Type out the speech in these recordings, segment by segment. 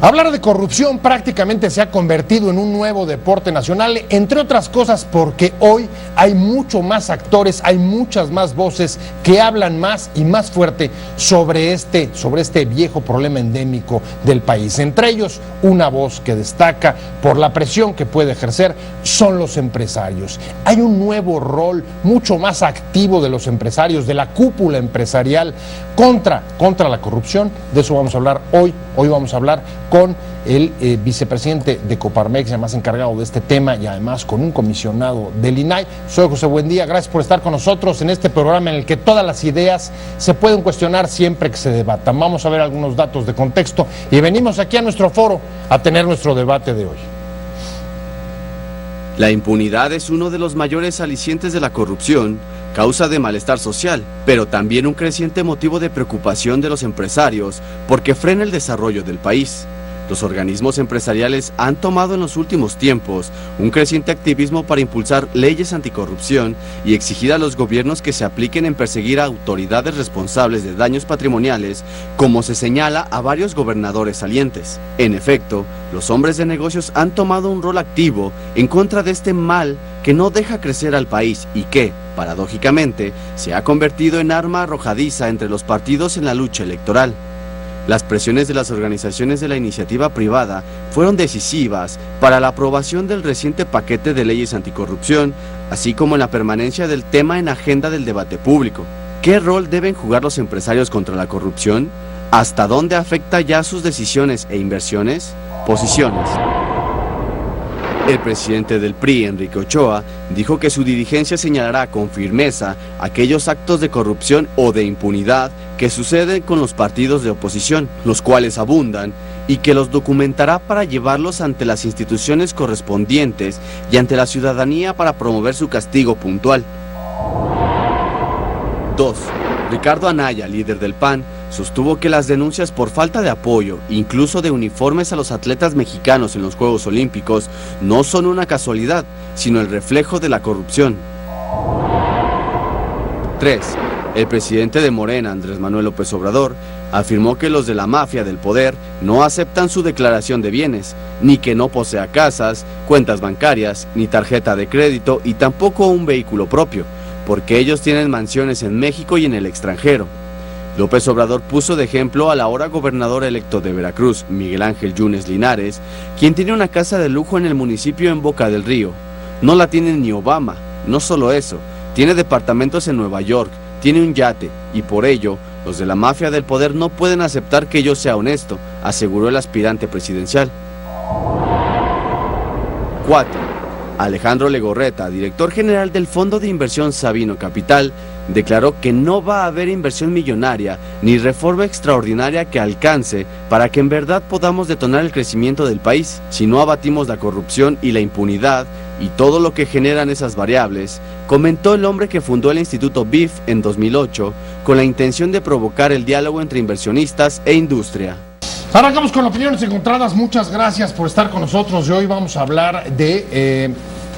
Hablar de corrupción prácticamente se ha convertido en un nuevo deporte nacional, entre otras cosas porque hoy hay mucho más actores, hay muchas más voces que hablan más y más fuerte sobre este viejo problema endémico del país. Entre ellos, una voz que destaca por la presión que puede ejercer son los empresarios. Hay un nuevo rol mucho más activo de los empresarios, de la cúpula empresarial contra la corrupción. De eso vamos a hablar hoy. Hoy vamos a hablar con el vicepresidente de Coparmex, además encargado de este tema, y además con un comisionado del INAI. Soy José Buendía, gracias por estar con nosotros en este programa en el que todas las ideas se pueden cuestionar siempre que se debatan. Vamos a ver algunos datos de contexto y venimos aquí a nuestro foro a tener nuestro debate de hoy. La impunidad es uno de los mayores alicientes de la corrupción, causa de malestar social, pero también un creciente motivo de preocupación de los empresarios porque frena el desarrollo del país. Los organismos empresariales han tomado en los últimos tiempos un creciente activismo para impulsar leyes anticorrupción y exigir a los gobiernos que se apliquen en perseguir a autoridades responsables de daños patrimoniales, como se señala a varios gobernadores salientes. En efecto, los hombres de negocios han tomado un rol activo en contra de este mal que no deja crecer al país y que, paradójicamente, se ha convertido en arma arrojadiza entre los partidos en la lucha electoral. Las presiones de las organizaciones de la iniciativa privada fueron decisivas para la aprobación del reciente paquete de leyes anticorrupción, así como en la permanencia del tema en agenda del debate público. ¿Qué rol deben jugar los empresarios contra la corrupción? ¿Hasta dónde afecta ya sus decisiones e inversiones? Posiciones. El presidente del PRI, Enrique Ochoa, dijo que su dirigencia señalará con firmeza aquellos actos de corrupción o de impunidad que suceden con los partidos de oposición, los cuales abundan, y que los documentará para llevarlos ante las instituciones correspondientes y ante la ciudadanía para promover su castigo puntual. 2. Ricardo Anaya, líder del PAN, sostuvo que las denuncias por falta de apoyo, incluso de uniformes a los atletas mexicanos en los Juegos Olímpicos, no son una casualidad, sino el reflejo de la corrupción. 3. El presidente de Morena, Andrés Manuel López Obrador, afirmó que los de la mafia del poder no aceptan su declaración de bienes, ni que no posea casas, cuentas bancarias, ni tarjeta de crédito y tampoco un vehículo propio, porque ellos tienen mansiones en México y en el extranjero. López Obrador puso de ejemplo al ahora gobernador electo de Veracruz, Miguel Ángel Yunes Linares, quien tiene una casa de lujo en el municipio en Boca del Río. No la tiene ni Obama, no solo eso, tiene departamentos en Nueva York, tiene un yate, y por ello, los de la mafia del poder no pueden aceptar que yo sea honesto, aseguró el aspirante presidencial. 4. Alejandro Legorreta, director general del Fondo de Inversión Sabino Capital, declaró que no va a haber inversión millonaria ni reforma extraordinaria que alcance para que en verdad podamos detonar el crecimiento del país. Si no abatimos la corrupción y la impunidad y todo lo que generan esas variables, comentó el hombre que fundó el Instituto BIF en 2008 con la intención de provocar el diálogo entre inversionistas e industria. Arrancamos con opiniones encontradas. Muchas gracias por estar con nosotros y hoy vamos a hablar de,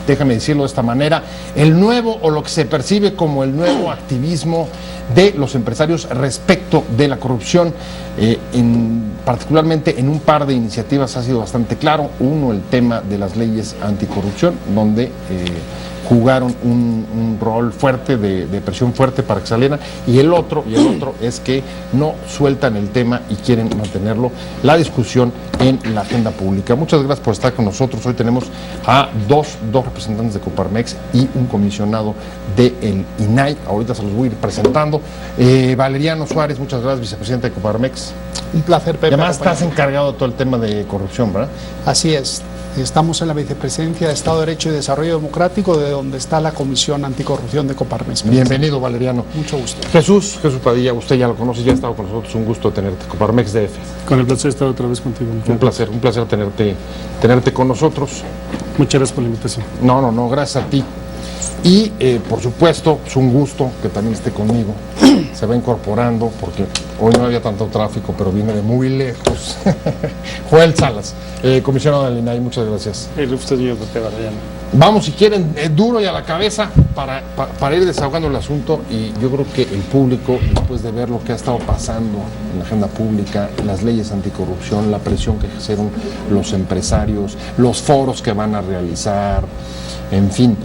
déjame decirlo de esta manera, el nuevo o lo que se percibe como el nuevo activismo de los empresarios respecto de la corrupción. Particularmente en un par de iniciativas ha sido bastante claro. Uno, el tema de las leyes anticorrupción, donde jugaron un rol fuerte, de presión fuerte para que saliera, y el otro es que no sueltan el tema y quieren mantenerlo, la discusión en la agenda pública. Muchas gracias por estar con nosotros. Hoy tenemos a dos representantes de Coparmex y un comisionado del INAI. Ahorita se los voy a ir presentando. Valeriano Suárez, muchas gracias, vicepresidente de Coparmex. Un placer, Pepe. Además estás encargado de todo el tema de corrupción, ¿verdad? Así es. Estamos en la Vicepresidencia de Estado de Derecho y Desarrollo Democrático, de donde está la Comisión Anticorrupción de Coparmex. Bienvenido, Valeriano. Mucho gusto. Jesús Padilla, usted ya lo conoce, ya ha estado con nosotros. Un gusto tenerte. Coparmex DF. Con el placer de estar otra vez contigo. Un placer tenerte con nosotros. Muchas gracias por la invitación. No, gracias a ti. Y por supuesto, es un gusto que también esté conmigo. Se va incorporando porque hoy no había tanto tráfico, pero viene de muy lejos. Joel Salas, comisionado del INAI, muchas gracias. El gusto es mío, Pepe Valeriano. Vamos, si quieren, duro y a la cabeza para ir desahogando el asunto, y yo creo que el público, después de ver lo que ha estado pasando en la agenda pública, las leyes anticorrupción, la presión que ejercieron los empresarios, los foros que van a realizar, en fin,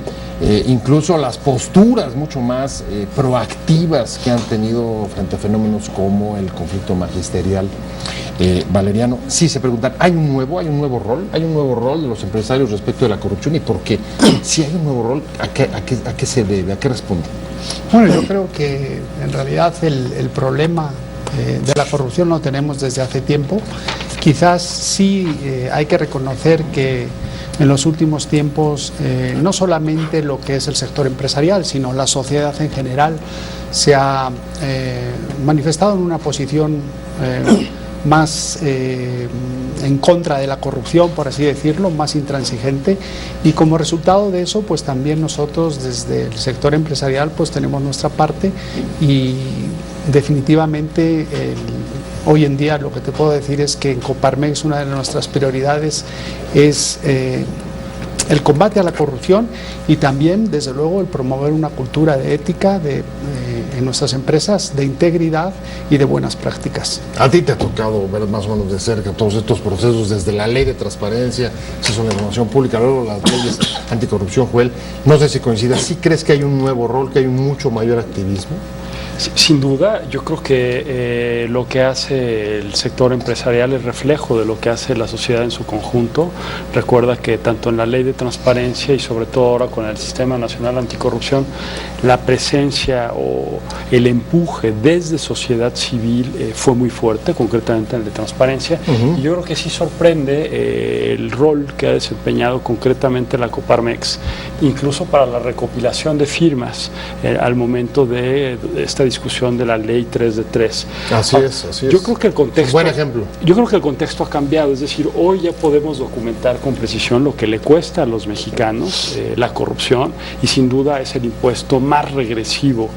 incluso las posturas mucho más proactivas que han tenido frente a fenómenos como el conflicto magisterial. Valeriano, sí se preguntan, ¿hay un nuevo rol de los empresarios respecto de la corrupción? ¿Y por qué? Si hay un nuevo rol, ¿a qué se debe? ¿A qué responde? Bueno, yo creo que en realidad el problema de la corrupción lo tenemos desde hace tiempo. Quizás sí hay que reconocer que en los últimos tiempos no solamente lo que es el sector empresarial, sino la sociedad en general se ha manifestado en una posición más en contra de la corrupción, por así decirlo, más intransigente, y como resultado de eso, pues también nosotros desde el sector empresarial pues tenemos nuestra parte, y definitivamente hoy en día lo que te puedo decir es que en Coparmex una de nuestras prioridades es el combate a la corrupción, y también, desde luego, el promover una cultura de ética en nuestras empresas, de integridad y de buenas prácticas. A ti te ha tocado ver más o menos de cerca todos estos procesos, desde la ley de transparencia, acceso a la información pública, luego las leyes anticorrupción, Joel. No sé si coincidas, ¿sí crees que hay un nuevo rol, que hay un mucho mayor activismo? Sin duda, yo creo que lo que hace el sector empresarial es reflejo de lo que hace la sociedad en su conjunto. Recuerda que tanto en la ley de transparencia y sobre todo ahora con el Sistema Nacional Anticorrupción, la presencia o el empuje desde sociedad civil fue muy fuerte, concretamente en el de transparencia. Y yo creo que sí sorprende el rol que ha desempeñado concretamente la Coparmex, incluso para la recopilación de firmas al momento de esta discusión de la ley 3 de 3. Así es. Yo creo que el contexto... Buen ejemplo. Yo creo que el contexto ha cambiado, es decir, hoy ya podemos documentar con precisión lo que le cuesta a los mexicanos la corrupción, y sin duda es el impuesto más regresivo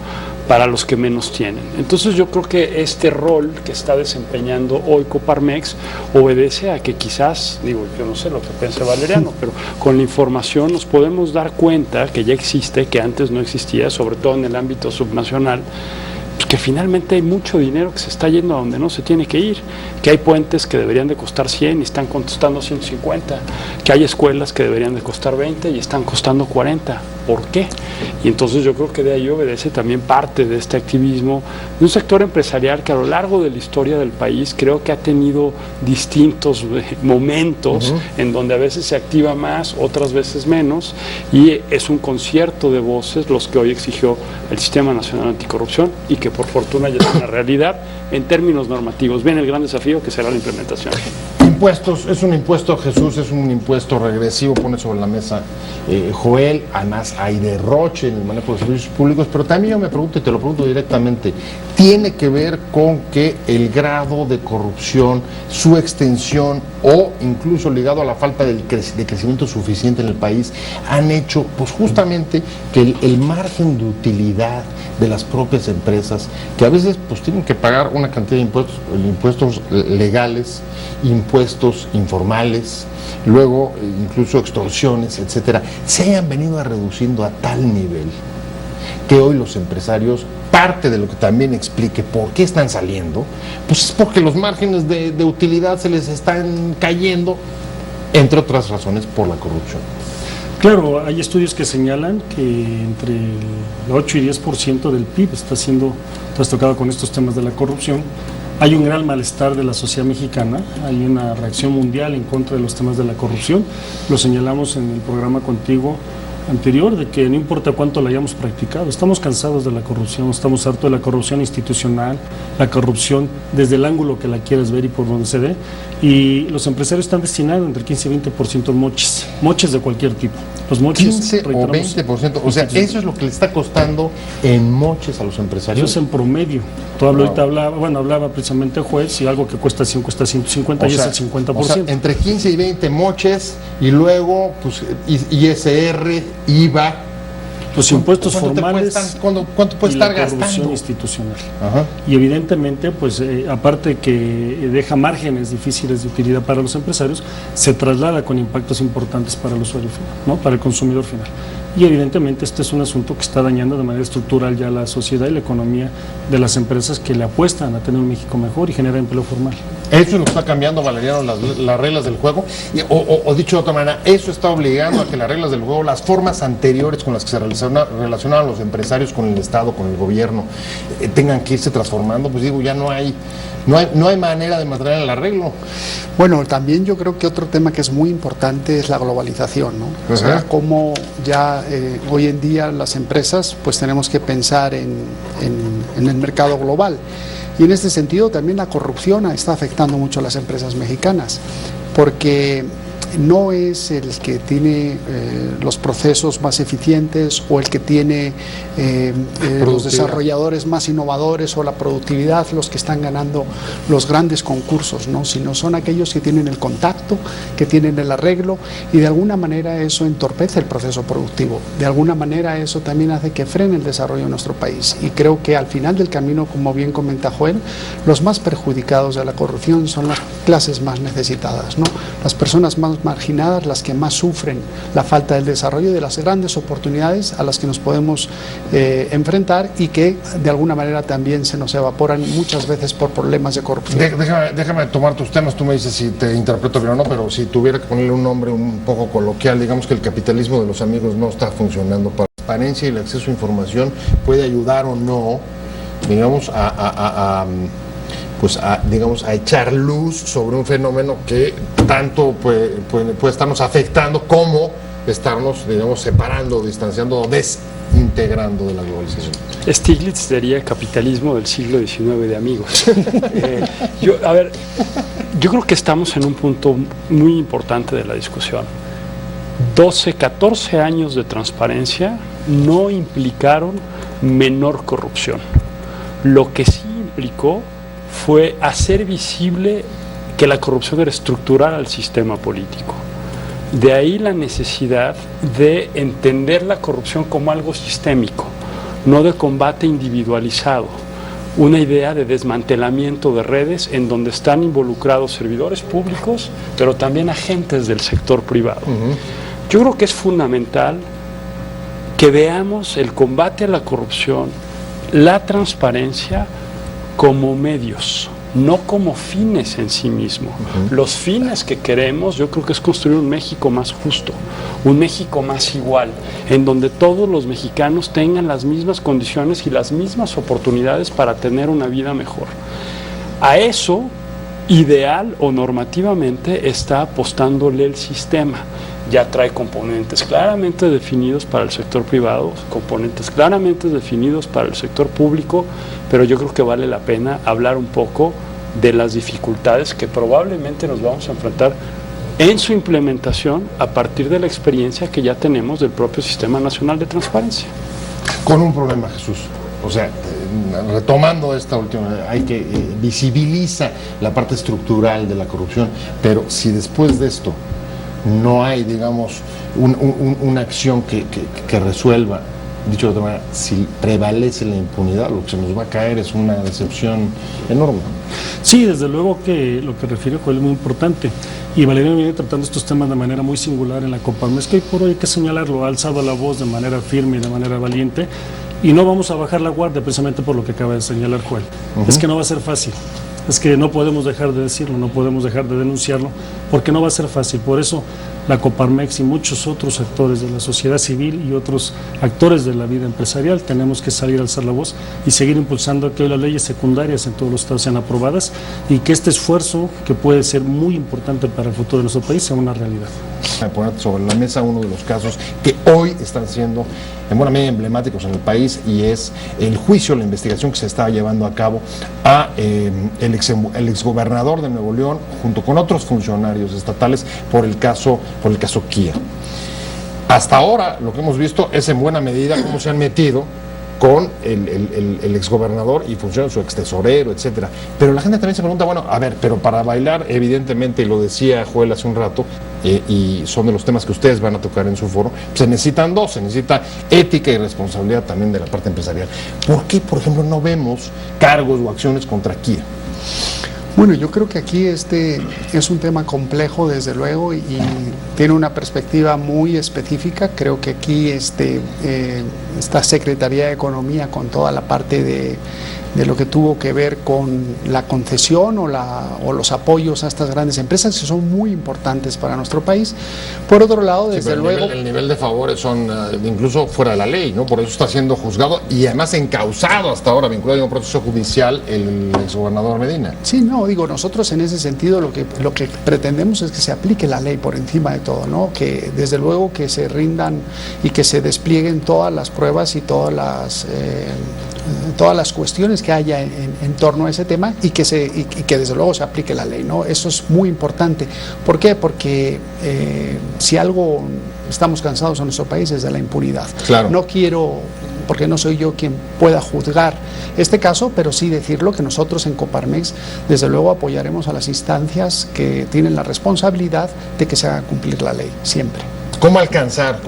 para los que menos tienen. Entonces yo creo que este rol que está desempeñando hoy Coparmex obedece a que quizás, digo, yo no sé lo que piensa Valeriano, pero con la información nos podemos dar cuenta que ya existe, que antes no existía, sobre todo en el ámbito subnacional, que finalmente hay mucho dinero que se está yendo a donde no se tiene que ir, que hay puentes que deberían de costar 100 y están costando 150, que hay escuelas que deberían de costar 20 y están costando 40. ¿Por qué? Y entonces yo creo que de ahí obedece también parte de este activismo de un sector empresarial que a lo largo de la historia del país creo que ha tenido distintos momentos en donde a veces se activa más, otras veces menos, y es un concierto de voces los que hoy exigió el Sistema Nacional Anticorrupción, y que por fortuna ya es una realidad en términos normativos. Viene el gran desafío que será la implementación. Impuestos, es un impuesto, Jesús, es un impuesto regresivo, pone sobre la mesa Joel. Además hay derroche en el manejo de servicios públicos, pero también yo me pregunto, y te lo pregunto directamente, ¿tiene que ver con que el grado de corrupción, su extensión o incluso ligado a la falta de crecimiento suficiente en el país han hecho pues justamente que el margen de utilidad de las propias empresas, que a veces pues tienen que pagar una cantidad de impuestos legales, impuestos informales, luego incluso extorsiones, etcétera, se hayan venido reduciendo a tal nivel que hoy los empresarios, parte de lo que también explique por qué están saliendo, pues es porque los márgenes de utilidad se les están cayendo, entre otras razones por la corrupción? Claro, hay estudios que señalan que entre el 8 y 10% del PIB está siendo trastocado con estos temas de la corrupción. Hay un gran malestar de la sociedad mexicana, hay una reacción mundial en contra de los temas de la corrupción. Lo señalamos en el programa contigo anterior, de que no importa cuánto la hayamos practicado, estamos cansados de la corrupción, estamos hartos de la corrupción institucional, la corrupción desde el ángulo que la quieras ver y por donde se dé, y los empresarios están destinados entre 15 y 20% moches de cualquier tipo. Los moches, 15 o 20%, o sea, eso es lo que le está costando en moches a los empresarios. Eso es en promedio. Tú ahorita hablaba precisamente el juez, si algo que cuesta 100 cuesta 150, y es el 50%. O sea, entre 15 y 20 moches, y luego pues ISR, IVA, los impuestos formales ¿cuánto puede y estar la corrupción gastando institucional. Ajá. Y evidentemente, pues aparte que deja márgenes difíciles de utilidad para los empresarios, se traslada con impactos importantes para el usuario final, ¿no? Para el consumidor final. Y evidentemente este es un asunto que está dañando de manera estructural ya la sociedad y la economía de las empresas que le apuestan a tener un México mejor y generar empleo formal. Eso es lo que está cambiando, Valeriano, las reglas del juego. O dicho de otra manera, eso está obligando a que las reglas del juego, las formas anteriores con las que se relacionaban los empresarios con el Estado, con el gobierno, tengan que irse transformando. Pues digo, ya no hay manera de mantener el arreglo. Bueno, también yo creo que otro tema que es muy importante es la globalización, ¿no? O sea, cómo ya hoy en día las empresas pues tenemos que pensar en el mercado global. Y en este sentido también la corrupción está afectando mucho a las empresas mexicanas, porque no es el que tiene los procesos más eficientes o el que tiene los desarrolladores más innovadores o la productividad los que están ganando los grandes concursos, ¿no? Sino son aquellos que tienen el contacto, que tienen el arreglo, y de alguna manera eso entorpece el proceso productivo. De alguna manera eso también hace que frene el desarrollo de nuestro país. Y creo que al final del camino, como bien comenta Joel, los más perjudicados de la corrupción son las clases más necesitadas, ¿no? Las personas más marginadas, las que más sufren la falta del desarrollo de las grandes oportunidades a las que nos podemos enfrentar y que de alguna manera también se nos evaporan muchas veces por problemas de corrupción. Déjame tomar tus temas, tú me dices si te interpreto bien o no, pero si tuviera que ponerle un nombre un poco coloquial, digamos que el capitalismo de los amigos no está funcionando. Para la transparencia y el acceso a información puede ayudar o no, digamos, digamos, a echar luz sobre un fenómeno que tanto puede estarnos afectando como estarnos, digamos, separando, distanciando o desintegrando de la globalización. Stiglitz diría capitalismo del siglo XIX de amigos. Yo creo que estamos en un punto muy importante de la discusión. 12, 14 años de transparencia no implicaron menor corrupción. Lo que sí implicó fue hacer visible que la corrupción era estructural al sistema político. De ahí la necesidad de entender la corrupción como algo sistémico, no de combate individualizado, una idea de desmantelamiento de redes en donde están involucrados servidores públicos, pero también agentes del sector privado. Yo creo que es fundamental que veamos el combate a la corrupción, la transparencia, como medios, no como fines en sí mismos. Los fines que queremos, yo creo que es construir un México más justo, un México más igual, en donde todos los mexicanos tengan las mismas condiciones y las mismas oportunidades para tener una vida mejor. A eso, ideal o normativamente, está apostándole el sistema. Ya trae componentes claramente definidos para el sector privado, componentes claramente definidos para el sector público, pero yo creo que vale la pena hablar un poco de las dificultades que probablemente nos vamos a enfrentar en su implementación a partir de la experiencia que ya tenemos del propio Sistema Nacional de Transparencia. Con un problema, Jesús. O sea, retomando esta última, hay que visibiliza la parte estructural de la corrupción, pero si después de esto no hay, digamos, una acción que resuelva, dicho de otra manera, si prevalece la impunidad, lo que se nos va a caer es una decepción enorme. Sí, desde luego que lo que refiere Joel es muy importante, y Valeriano viene tratando estos temas de manera muy singular en la Coparmex, que hoy por hoy hay que señalarlo, ha alzado la voz de manera firme y de manera valiente, y no vamos a bajar la guardia precisamente por lo que acaba de señalar Joel. Es que no va a ser fácil. Es que no podemos dejar de decirlo, no podemos dejar de denunciarlo, porque no va a ser fácil. Por eso la Coparmex y muchos otros actores de la sociedad civil y otros actores de la vida empresarial tenemos que salir a alzar la voz y seguir impulsando que hoy las leyes secundarias en todos los estados sean aprobadas y que este esfuerzo, que puede ser muy importante para el futuro de nuestro país, sea una realidad. Poner sobre la mesa uno de los casos que hoy están siendo en buena medida emblemáticos en el país, y es el juicio, la investigación que se estaba llevando a cabo a el exgobernador de Nuevo León junto con otros funcionarios estatales por el caso Kia. Hasta ahora lo que hemos visto es en buena medida cómo se han metido con el exgobernador y funciona su extesorero, etcétera. Pero la gente también se pregunta, bueno, a ver, pero para bailar, evidentemente, y lo decía Joel hace un rato, y son de los temas que ustedes van a tocar en su foro, se necesitan dos, se necesita ética y responsabilidad también de la parte empresarial. ¿Por qué, por ejemplo, no vemos cargos o acciones contra Kia? Bueno, yo creo que aquí este es un tema complejo, desde luego, y tiene una perspectiva muy específica. Creo que aquí esta Secretaría de Economía, con toda la parte de lo que tuvo que ver con la concesión o los apoyos a estas grandes empresas, que son muy importantes para nuestro país. Por otro lado, desde luego... El nivel de favores son incluso fuera de la ley, ¿no? Por eso está siendo juzgado y además encausado hasta ahora, vinculado a un proceso judicial, el exgobernador Medina. Sí, no, digo, nosotros en ese sentido lo que pretendemos es que se aplique la ley por encima de todo, ¿no? Que desde luego que se rindan y que se desplieguen todas las pruebas y todas las cuestiones que haya en torno a ese tema y que desde luego se aplique la ley, ¿no? Eso es muy importante. ¿Por qué? Porque si algo estamos cansados en nuestro país es de la impunidad. Claro. No quiero, porque no soy yo quien pueda juzgar este caso, pero sí decirlo que nosotros en Coparmex desde luego apoyaremos a las instancias que tienen la responsabilidad de que se haga cumplir la ley, siempre. ¿Cómo alcanzar,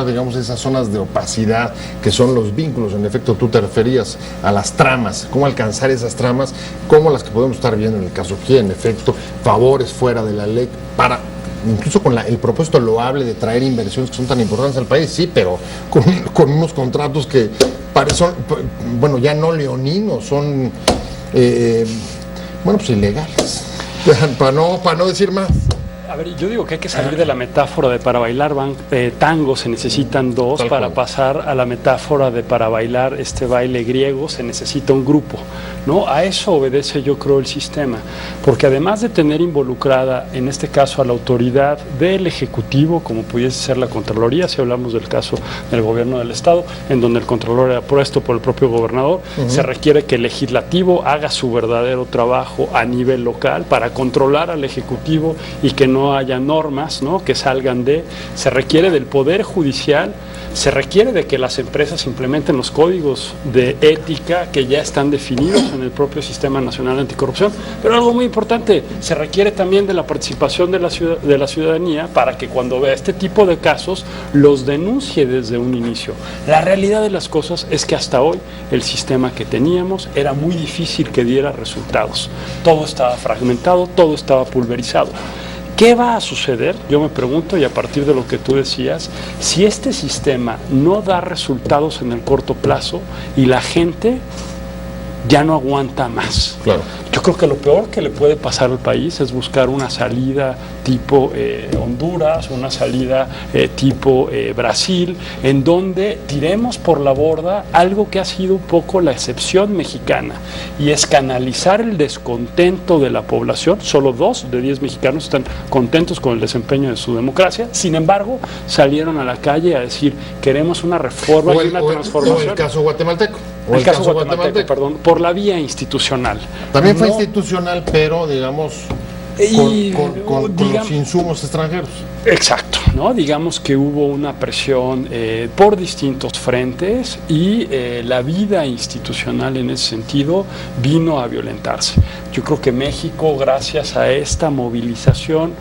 digamos, esas zonas de opacidad que son los vínculos? En efecto, tú te referías a las tramas. ¿Cómo alcanzar esas tramas como las que podemos estar viendo en el caso Kia? En efecto, favores fuera de la ley para, incluso con el propósito loable de traer inversiones que son tan importantes al país, sí, pero con unos contratos que parecen, bueno, ya no leoninos, son, pues ilegales, para no decir más. A ver, yo digo que hay que salir de la metáfora de para bailar tango se necesitan dos. Tal para cual. pasar a la metáfora de para bailar este baile griego se necesita un grupo, ¿no? A eso obedece, yo creo, el sistema, porque además de tener involucrada, en este caso, a la autoridad del Ejecutivo, como pudiese ser la Contraloría, si hablamos del caso del Gobierno del Estado, en donde el Contralor era puesto por el propio gobernador, se requiere que el Legislativo haga su verdadero trabajo a nivel local para controlar al Ejecutivo y que no haya normas, ¿no?, que salgan se requiere del Poder Judicial, se requiere de que las empresas implementen los códigos de ética que ya están definidos en el propio Sistema Nacional Anticorrupción, pero algo muy importante, se requiere también de la participación de la ciudadanía para que cuando vea este tipo de casos los denuncie desde un inicio. La realidad de las cosas es que hasta hoy el sistema que teníamos era muy difícil que diera resultados. Todo estaba fragmentado, todo estaba pulverizado. ¿Qué va a suceder? Yo me pregunto, y a partir de lo que tú decías, si este sistema no da resultados en el corto plazo y la gente ya no aguanta más. Claro. Yo creo que lo peor que le puede pasar al país es buscar una salida tipo Honduras, una salida tipo Brasil, en donde tiremos por la borda algo que ha sido un poco la excepción mexicana, y es canalizar el descontento de la población. Solo 2 de 10 mexicanos están contentos con el desempeño de su democracia, sin embargo, salieron a la calle a decir, queremos una reforma y una transformación. O el caso guatemalteco. El caso guatemalteco, perdón, por la vía institucional. También fue institucional, pero digamos con los insumos extranjeros. Exacto, ¿no? Digamos que hubo una presión por distintos frentes y la vida institucional en ese sentido vino a violentarse. Yo creo que México, gracias a esta movilización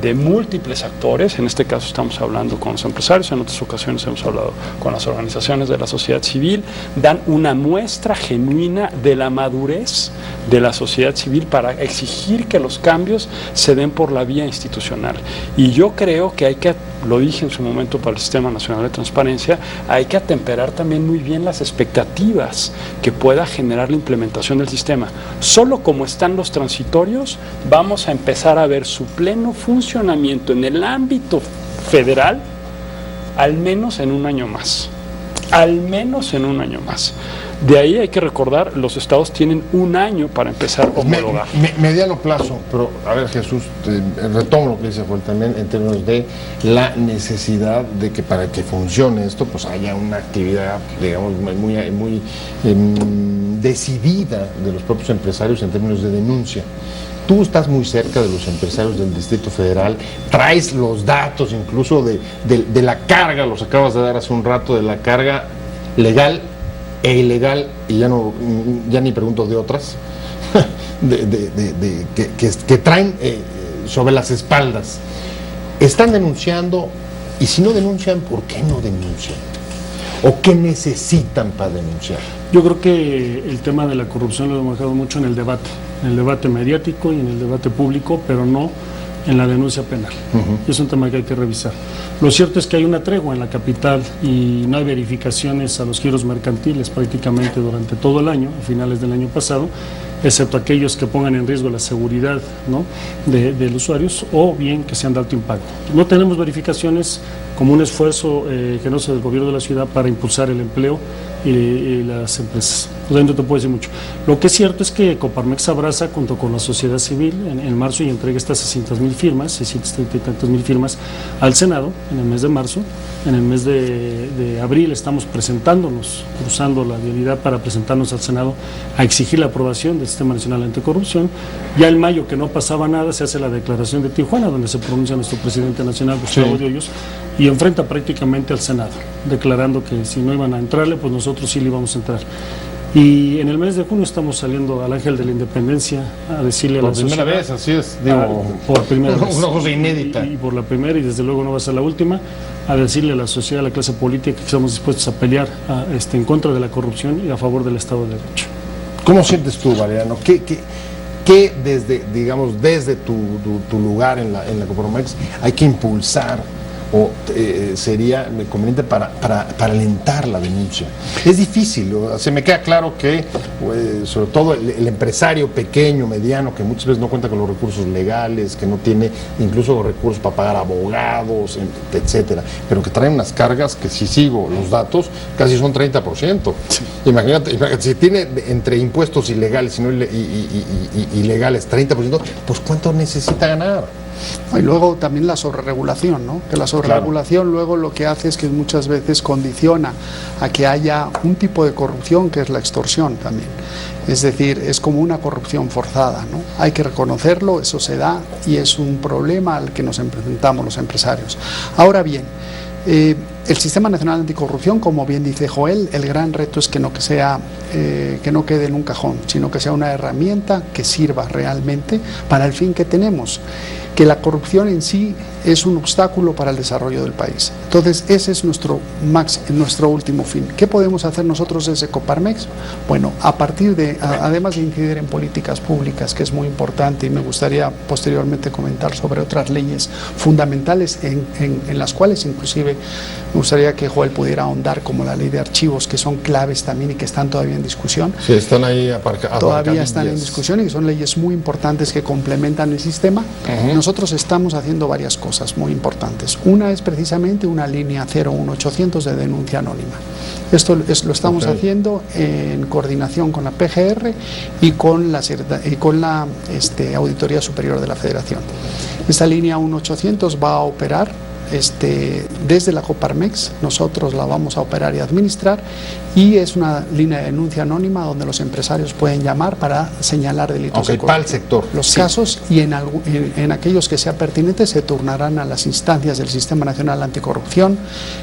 de múltiples actores, en este caso estamos hablando con los empresarios, en otras ocasiones hemos hablado con las organizaciones de la sociedad civil, dan una muestra genuina de la madurez de la sociedad civil para exigir que los cambios se den por la vía institucional. Y yo creo que hay que, lo dije en su momento para el Sistema Nacional de Transparencia, hay que atemperar también muy bien las expectativas que pueda generar la implementación del sistema. Solo como están los transitorios, vamos a empezar a ver su pleno funcionamiento en el ámbito federal, al menos en un año más. Al menos en un año más. De ahí hay que recordar, los estados tienen un año para empezar a homologar. Mediano plazo, pero a ver, Jesús, retomo lo que dice Joel también en términos de la necesidad de que para que funcione esto, pues haya una actividad, digamos, muy decidida de los propios empresarios en términos de denuncia. Tú estás muy cerca de los empresarios del Distrito Federal, traes los datos incluso de la carga, los acabas de dar hace un rato, de la carga legal e ilegal, y ya ni pregunto de otras, que traen sobre las espaldas, están denunciando, y si no denuncian, ¿por qué no denuncian? ¿O qué necesitan para denunciar? Yo creo que el tema de la corrupción lo hemos dejado mucho en el debate mediático y en el debate público, pero no en la denuncia penal. Es un tema que hay que revisar. Lo cierto es que hay una tregua en la capital y no hay verificaciones a los giros mercantiles prácticamente durante todo el año, a finales del año pasado, excepto aquellos que pongan en riesgo la seguridad, ¿no?, de los usuarios, o bien que sean de alto impacto. No tenemos verificaciones como un esfuerzo generoso del gobierno de la ciudad para impulsar el empleo y las empresas. O sea, no te puedo decir mucho. Lo que es cierto es que Coparmex abraza, junto con la sociedad civil, en marzo, y entrega estas 600,000 firmas, 630 y tantas mil firmas al Senado en el mes de marzo. En el mes de abril estamos presentándonos, cruzando la vialidad para presentarnos al Senado a exigir la aprobación del Sistema Nacional Anticorrupción. Ya en mayo, que no pasaba nada, se hace la declaración de Tijuana, donde se pronuncia nuestro presidente nacional, Gustavo de Hoyos, y enfrenta prácticamente al Senado, declarando que si no iban a entrarle, pues nosotros sí le íbamos a entrar. Y en el mes de junio estamos saliendo al Ángel de la Independencia a decirle a la sociedad... Por primera vez, así es, digo, por primera vez. Una cosa inédita. Y por la primera, y desde luego no va a ser la última, a decirle a la sociedad, a la clase política, que estamos dispuestos a pelear en contra de la corrupción y a favor del Estado de Derecho. ¿Cómo sientes tú, Valeriano? ¿Qué desde tu lugar en la Coparmex hay que impulsar o sería conveniente para alentar la denuncia? Es difícil, se me queda claro que sobre todo el empresario pequeño, mediano, que muchas veces no cuenta con los recursos legales, que no tiene incluso los recursos para pagar abogados, etcétera, pero que traen unas cargas que, si sigo los datos, casi son 30%. Sí. Imagínate, si tiene entre impuestos ilegales y ilegales 30%, pues ¿cuánto necesita ganar? Y luego también la sobreregulación, ¿no? Que la sobreregulación luego lo que hace es que muchas veces condiciona a que haya un tipo de corrupción que es la extorsión también. Es decir, es como una corrupción forzada, ¿no? Hay que reconocerlo, eso se da y es un problema al que nos enfrentamos los empresarios. Ahora bien, el Sistema Nacional Anticorrupción, como bien dice Joel, el gran reto es que no quede en un cajón, sino que sea una herramienta que sirva realmente para el fin que tenemos, que la corrupción en sí es un obstáculo para el desarrollo del país. Entonces, ese es nuestro último fin. ¿Qué podemos hacer nosotros desde Coparmex? Bueno, además de incidir en políticas públicas, que es muy importante, y me gustaría posteriormente comentar sobre otras leyes fundamentales en las cuales inclusive me gustaría que Joel pudiera ahondar, como la ley de archivos, que son claves también y que están todavía en discusión. Sí, están ahí aparcadas. Todavía están en discusión y que son leyes muy importantes que complementan el sistema. Nosotros estamos haciendo varias cosas muy importantes. Una es precisamente una línea 01800 de denuncia anónima. Esto lo estamos haciendo en coordinación con la PGR y con la Auditoría Superior de la Federación. Esta línea 1800 va a operar desde la Coparmex, nosotros la vamos a operar y administrar, y es una línea de denuncia anónima donde los empresarios pueden llamar para señalar delitos de corrupción. Para el sector. Los casos, y en aquellos que sea pertinente, se turnarán a las instancias del Sistema Nacional Anticorrupción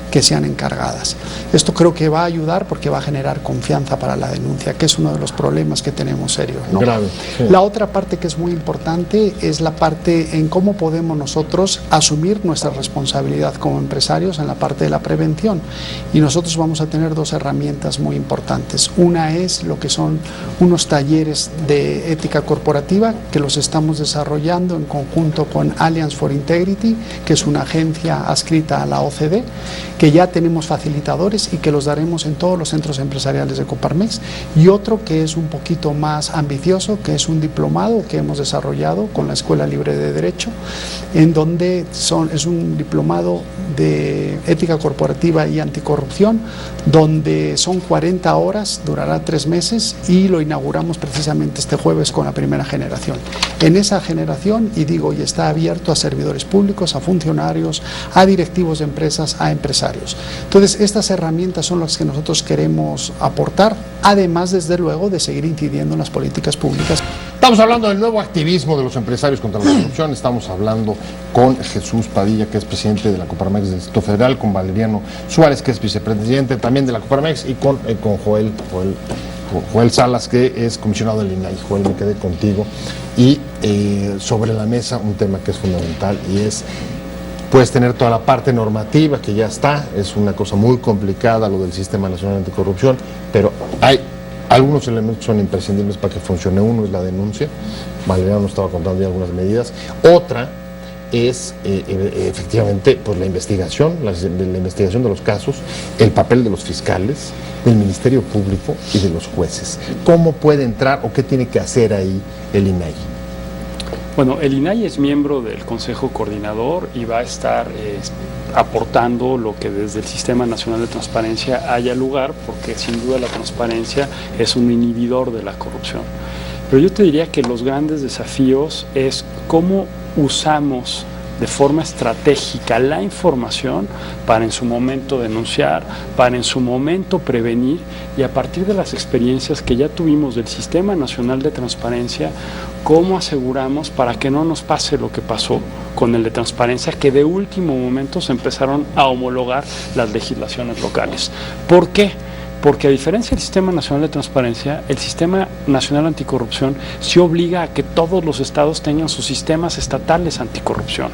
que sean encargadas. Esto creo que va a ayudar porque va a generar confianza para la denuncia, que es uno de los problemas que tenemos serios, ¿no? Grave, sí. La otra parte que es muy importante es la parte en cómo podemos nosotros asumir nuestra responsabilidad como empresarios en la parte de la prevención, y nosotros vamos a tener dos herramientas muy importantes. Una es lo que son unos talleres de ética corporativa que los estamos desarrollando en conjunto con Alliance for Integrity, que es una agencia adscrita a la OCDE, que ya tenemos facilitadores y que los daremos en todos los centros empresariales de Coparmex, y otro que es un poquito más ambicioso, que es un diplomado que hemos desarrollado con la Escuela Libre de Derecho, en donde es un diplomado de ética corporativa y anticorrupción, donde son 40 horas, durará 3 meses, y lo inauguramos precisamente este jueves con la primera generación. En esa generación, y está abierto a servidores públicos, a funcionarios, a directivos de empresas, a empresarios. Entonces, estas herramientas son las que nosotros queremos aportar además, desde luego, de seguir incidiendo en las políticas públicas. Estamos hablando del nuevo activismo de los empresarios contra la corrupción. Estamos hablando con Jesús Padilla, que es presidente de la Coparmex del Distrito Federal, con Valeriano Suárez, que es vicepresidente también de la Coparmex, y con Joel Salas, que es comisionado del INAI. Joel, me quedé contigo. Y sobre la mesa un tema que es fundamental, y es: puedes tener toda la parte normativa que ya está, es una cosa muy complicada lo del Sistema Nacional Anticorrupción, pero hay algunos elementos que son imprescindibles para que funcione. Uno es la denuncia. Valeriano nos estaba contando ya algunas medidas. Otra es efectivamente pues la investigación de los casos, el papel de los fiscales, del Ministerio Público y de los jueces. ¿Cómo puede entrar o qué tiene que hacer ahí el INAI? Bueno, el INAI es miembro del Consejo Coordinador y va a estar aportando lo que desde el Sistema Nacional de Transparencia haya lugar, porque sin duda la transparencia es un inhibidor de la corrupción. Pero yo te diría que los grandes desafíos es cómo usamos de forma estratégica la información para en su momento denunciar, para en su momento prevenir, y a partir de las experiencias que ya tuvimos del Sistema Nacional de Transparencia, cómo aseguramos para que no nos pase lo que pasó con el de transparencia, que de último momento se empezaron a homologar las legislaciones locales. ¿Por qué? Porque a diferencia del Sistema Nacional de Transparencia, el Sistema Nacional Anticorrupción se obliga a que todos los estados tengan sus sistemas estatales anticorrupción.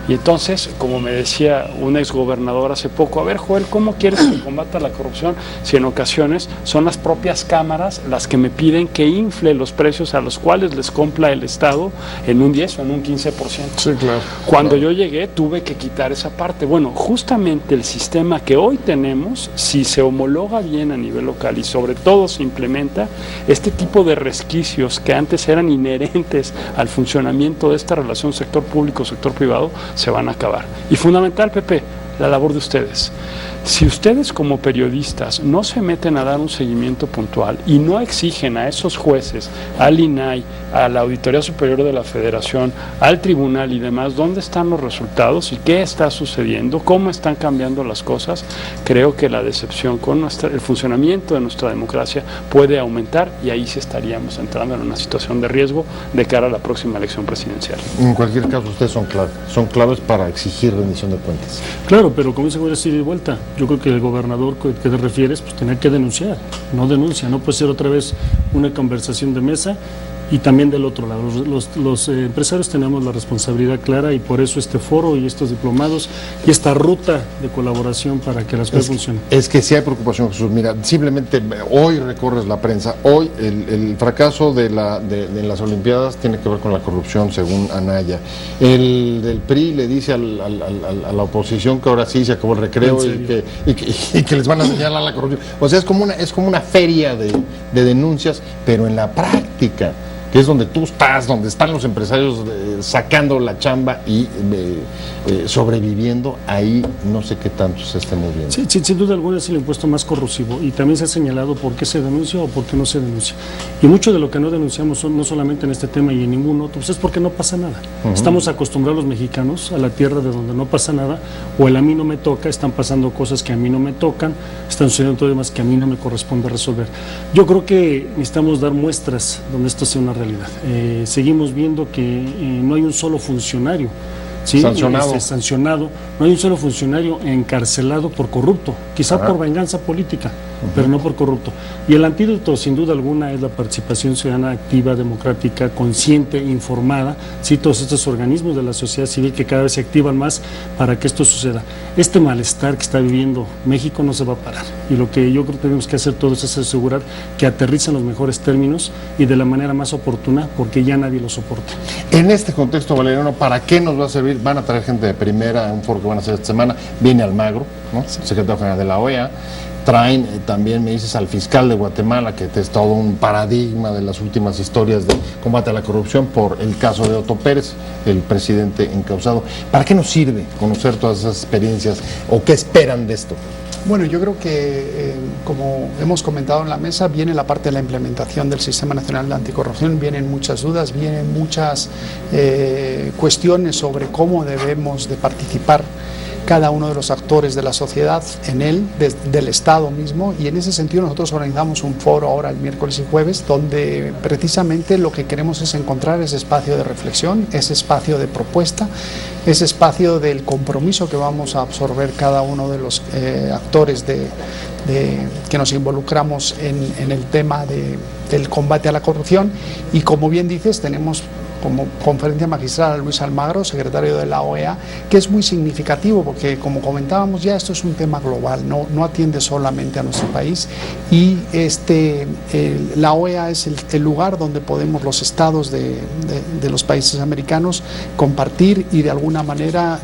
Y entonces, como me decía un exgobernador hace poco, a ver, Joel, ¿cómo quieres que combata la corrupción si en ocasiones son las propias cámaras las que me piden que infle los precios a los cuales les compra el Estado en un 10 o en un 15%? Sí, claro. Cuando yo llegué tuve que quitar esa parte. Bueno, justamente el sistema que hoy tenemos, si se homologa bien a nivel local y sobre todo se implementa, este tipo de resquicios que antes eran inherentes al funcionamiento de esta relación sector público-sector privado se van a acabar. Y fundamental, Pepe, la labor de ustedes. Si ustedes como periodistas no se meten a dar un seguimiento puntual y no exigen a esos jueces, al INAI, a la Auditoría Superior de la Federación, al Tribunal y demás, dónde están los resultados y qué está sucediendo, cómo están cambiando las cosas, creo que la decepción con el funcionamiento de nuestra democracia puede aumentar, y ahí sí estaríamos entrando en una situación de riesgo de cara a la próxima elección presidencial. En cualquier caso, ustedes son claves para exigir rendición de cuentas. Claro, pero como se puede decir de vuelta, yo creo que el gobernador que te refieres, pues tenía que denunciar, no denuncia, no puede ser otra vez una conversación de mesa. Y también del otro lado, los empresarios tenemos la responsabilidad clara, y por eso este foro y estos diplomados y esta ruta de colaboración para que las cosas funcionen. Es que sí hay preocupación, Jesús. Mira, simplemente hoy recorres la prensa, hoy el fracaso de las Olimpiadas tiene que ver con la corrupción, según Anaya. El del PRI le dice a la oposición que ahora sí se acabó el recreo y que les van a señalar la corrupción. O sea, es como una feria de denuncias, pero en la práctica, que es donde tú estás, donde están los empresarios sacando la chamba y sobreviviendo, ahí no sé qué tanto se esté moviendo. Sí, sin duda alguna es el impuesto más corrosivo, y también se ha señalado por qué se denuncia o por qué no se denuncia. Y mucho de lo que no denunciamos, no solamente en este tema y en ningún otro, pues es porque no pasa nada. Estamos acostumbrados los mexicanos a la tierra de donde no pasa nada, o el a mí no me toca, están pasando cosas que a mí no me tocan, están sucediendo temas que a mí no me corresponde resolver. Yo creo que necesitamos dar muestras donde esto sea una realidad. Seguimos viendo que no hay un solo funcionario sancionado, no hay un solo funcionario encarcelado por corrupto, quizá por venganza política, pero no por corrupto. Y el antídoto, sin duda alguna, es la participación ciudadana activa, democrática, consciente, informada, todos estos organismos de la sociedad civil que cada vez se activan más para que esto suceda. Este malestar que está viviendo México no se va a parar, y lo que yo creo que tenemos que hacer todos es asegurar que aterricen los mejores términos y de la manera más oportuna, porque ya nadie lo soporta. En este contexto, Valeriano, ¿para qué nos va a servir? Van a traer gente de primera a un foro que van a hacer esta semana. Viene Almagro, ¿no? Secretario General de la OEA. Traen también, me dices, al fiscal de Guatemala, que es todo un paradigma de las últimas historias de combate a la corrupción por el caso de Otto Pérez, el presidente encausado. ¿Para qué nos sirve conocer todas esas experiencias o qué esperan de esto? Bueno, yo creo que, como hemos comentado en la mesa, viene la parte de la implementación del Sistema Nacional de Anticorrupción, vienen muchas dudas, vienen muchas cuestiones sobre cómo debemos de participar cada uno de los actores de la sociedad en él, del Estado mismo, y en ese sentido nosotros organizamos un foro ahora el miércoles y jueves, donde precisamente lo que queremos es encontrar ese espacio de reflexión, ese espacio de propuesta, ese espacio del compromiso que vamos a absorber cada uno de los actores que nos involucramos en el tema del combate a la corrupción. Y como bien dices, tenemos como conferencia magistral a Luis Almagro, secretario de la OEA, que es muy significativo porque, como comentábamos ya, esto es un tema global, no atiende solamente a nuestro país, y la OEA es el lugar donde podemos los estados de los países americanos compartir y de alguna manera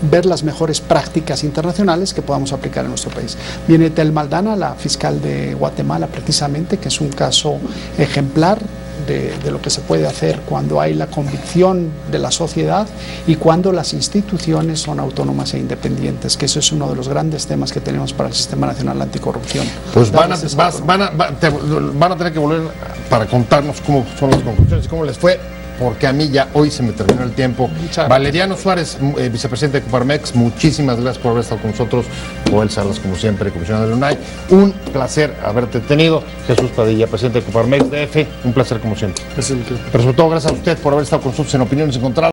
ver las mejores prácticas internacionales que podamos aplicar en nuestro país. Viene Tel Maldana, la fiscal de Guatemala, precisamente, que es un caso ejemplar de lo que se puede hacer cuando hay la convicción de la sociedad y cuando las instituciones son autónomas e independientes, que eso es uno de los grandes temas que tenemos para el Sistema Nacional Anticorrupción. Pues van a tener que volver para contarnos cómo son las conclusiones y cómo les fue, porque a mí ya hoy se me terminó el tiempo. Valeriano Suárez, vicepresidente de Coparmex, muchísimas gracias por haber estado con nosotros. Joel Salas, como siempre, comisionado del UNAI. Un placer haberte tenido. Jesús Padilla, presidente de Coparmex DF, un placer como siempre. Pero sobre todo gracias a usted por haber estado con nosotros en Opiniones Encontradas.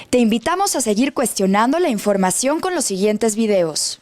Te invitamos a seguir cuestionando la información con los siguientes videos.